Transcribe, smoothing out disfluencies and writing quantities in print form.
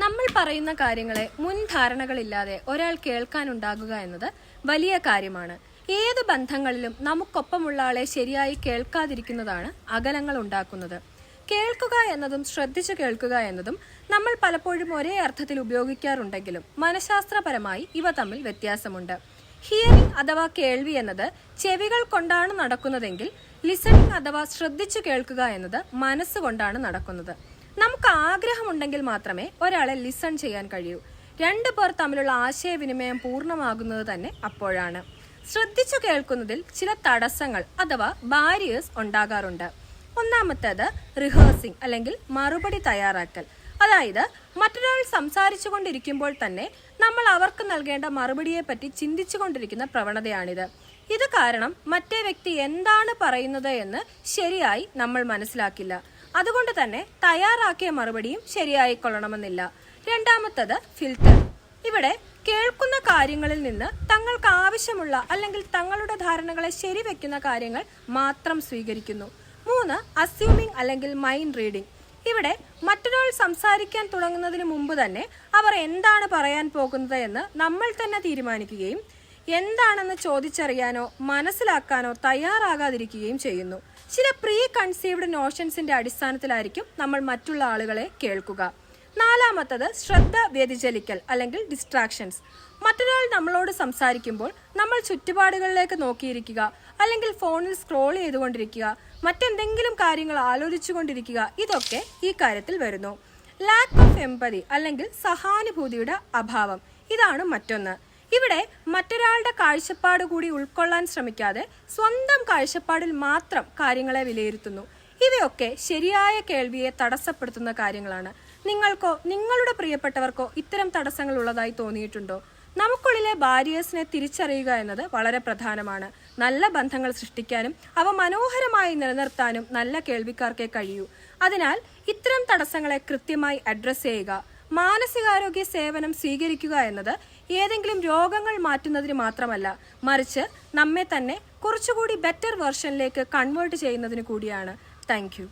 നമ്മൾ പറയുന്ന കാര്യങ്ങളെ മുൻധാരണകളില്ലാതെ ഒരാൾ കേൾക്കാനുണ്ടാകുക എന്നത് വലിയ കാര്യമാണ്. ഏത് ബന്ധങ്ങളിലും നമുക്കൊപ്പമുള്ള ആളെ ശരിയായി കേൾക്കാതിരിക്കുന്നതാണ് അകലങ്ങൾ ഉണ്ടാക്കുന്നത്. കേൾക്കുക എന്നതും ശ്രദ്ധിച്ചു കേൾക്കുക എന്നതും നമ്മൾ പലപ്പോഴും ഒരേ അർത്ഥത്തിൽ ഉപയോഗിക്കാറുണ്ടെങ്കിലും മനഃശാസ്ത്രപരമായി ഇവ തമ്മിൽ വ്യത്യാസമുണ്ട്. ഹിയറിംഗ് അഥവാ കേൾവി എന്നത് ചെവികൾ കൊണ്ടാണ് നടക്കുന്നതെങ്കിൽ ലിസണിംഗ് അഥവാ ശ്രദ്ധിച്ചു കേൾക്കുക എന്നത് മനസ്സുകൊണ്ടാണ് നടക്കുന്നത്. നമുക്ക് ആഗ്രഹമുണ്ടെങ്കിൽ മാത്രമേ ഒരാളെ ലിസൺ ചെയ്യാൻ കഴിയൂ. രണ്ടു പേർ തമ്മിലുള്ള ആശയവിനിമയം പൂർണ്ണമാകുന്നത് തന്നെ അപ്പോഴാണ്. ശ്രദ്ധിച്ചു കേൾക്കുന്നതിൽ ചില തടസ്സങ്ങൾ അഥവാ ബാരിയേഴ്സ് ഉണ്ടാകാറുണ്ട്. ഒന്നാമത്തേത് റിഹേഴ്സിംഗ് അല്ലെങ്കിൽ മറുപടി തയ്യാറാക്കൽ. അതായത് മറ്റൊരാൾ സംസാരിച്ചു കൊണ്ടിരിക്കുമ്പോൾ തന്നെ നമ്മൾ അവർക്ക് നൽകേണ്ട മറുപടിയെ പറ്റി ചിന്തിച്ചു കൊണ്ടിരിക്കുന്ന പ്രവണതയാണിത്. ഇത് കാരണം മറ്റേ വ്യക്തി എന്താണ് പറയുന്നത് എന്ന് ശരിയായി നമ്മൾ മനസ്സിലാക്കില്ല. അതുകൊണ്ട് തന്നെ തയ്യാറാക്കിയ മറുപടിയും ശരിയായിക്കൊള്ളണമെന്നില്ല. രണ്ടാമത്തത് ഫിൽറ്റർ. ഇവിടെ കേൾക്കുന്ന കാര്യങ്ങളിൽ നിന്ന് തങ്ങൾക്ക് ആവശ്യമുള്ള അല്ലെങ്കിൽ തങ്ങളുടെ ധാരണകളെ ശരിവെക്കുന്ന കാര്യങ്ങൾ മാത്രം സ്വീകരിക്കുന്നു. 3. അസ്യൂമിംഗ് അല്ലെങ്കിൽ മൈൻഡ് റീഡിംഗ്. ഇവിടെ മറ്റൊരാൾ സംസാരിക്കാൻ തുടങ്ങുന്നതിന് മുമ്പ് തന്നെ അവർ എന്താണ് പറയാൻ പോകുന്നത് എന്ന് നമ്മൾ തന്നെ തീരുമാനിക്കുകയും എന്താണെന്ന് ചോദിച്ചറിയാനോ മനസ്സിലാക്കാനോ തയ്യാറാകാതിരിക്കുകയും ചെയ്യുന്നു. ചില പ്രീ കൺസീവ്ഡ് നോഷൻസിന്റെ അടിസ്ഥാനത്തിലായിരിക്കും നമ്മൾ മറ്റുള്ള ആളുകളെ കേൾക്കുക. നാലാമത്തത് ശ്രദ്ധ വ്യതിചലിക്കൽ അല്ലെങ്കിൽ ഡിസ്ട്രാക്ഷൻസ്. മറ്റൊരാൾ നമ്മളോട് സംസാരിക്കുമ്പോൾ നമ്മൾ ചുറ്റുപാടുകളിലേക്ക് നോക്കിയിരിക്കുക, അല്ലെങ്കിൽ ഫോണിൽ സ്ക്രോൾ ചെയ്തുകൊണ്ടിരിക്കുക, മറ്റെന്തെങ്കിലും കാര്യങ്ങൾ ആലോചിച്ചുകൊണ്ടിരിക്കുക, ഇതൊക്കെ ഈ കാര്യത്തിൽ വരുന്നു. ലാക്ക് ഓഫ് എംപതി അല്ലെങ്കിൽ സഹാനുഭൂതിയുടെ അഭാവം, ഇതാണ് മറ്റൊന്ന്. ഇവിടെ മറ്റൊരാളുടെ കാഴ്ചപ്പാട് കൂടി ഉൾക്കൊള്ളാൻ ശ്രമിക്കാതെ സ്വന്തം കാഴ്ചപ്പാടിൽ മാത്രം കാര്യങ്ങളെ വിലയിരുത്തുന്നു. ഇവയൊക്കെ ശരിയായ കേൾവിയെ തടസ്സപ്പെടുത്തുന്ന കാര്യങ്ങളാണ്. നിങ്ങൾക്കോ നിങ്ങളുടെ പ്രിയപ്പെട്ടവർക്കോ ഇത്തരം തടസ്സങ്ങൾ ഉള്ളതായി തോന്നിയിട്ടുണ്ടോ? നമുക്കുള്ളിലെ ബാരിയേഴ്സിനെ തിരിച്ചറിയുക എന്നത് വളരെ പ്രധാനമാണ്. നല്ല ബന്ധങ്ങൾ സൃഷ്ടിക്കാനും അവ മനോഹരമായി നിലനിർത്താനും നല്ല കേൾവിക്കാർക്കേ കഴിയൂ. അതിനാൽ ഇത്തരം തടസ്സങ്ങളെ കൃത്യമായി അഡ്രസ് ചെയ്യുക. മാനസികാരോഗ്യ സേവനം സ്വീകരിക്കുക എന്നത് ഏതെങ്കിലും രോഗങ്ങൾ മാറ്റുന്നതിന് മാത്രമല്ല, മറിച്ച് നമ്മെ തന്നെ കുറച്ചുകൂടി ബെറ്റർ വെർഷനിലേക്ക് കൺവേർട്ട് ചെയ്യുന്നതിന് കൂടിയാണ്. Thank you.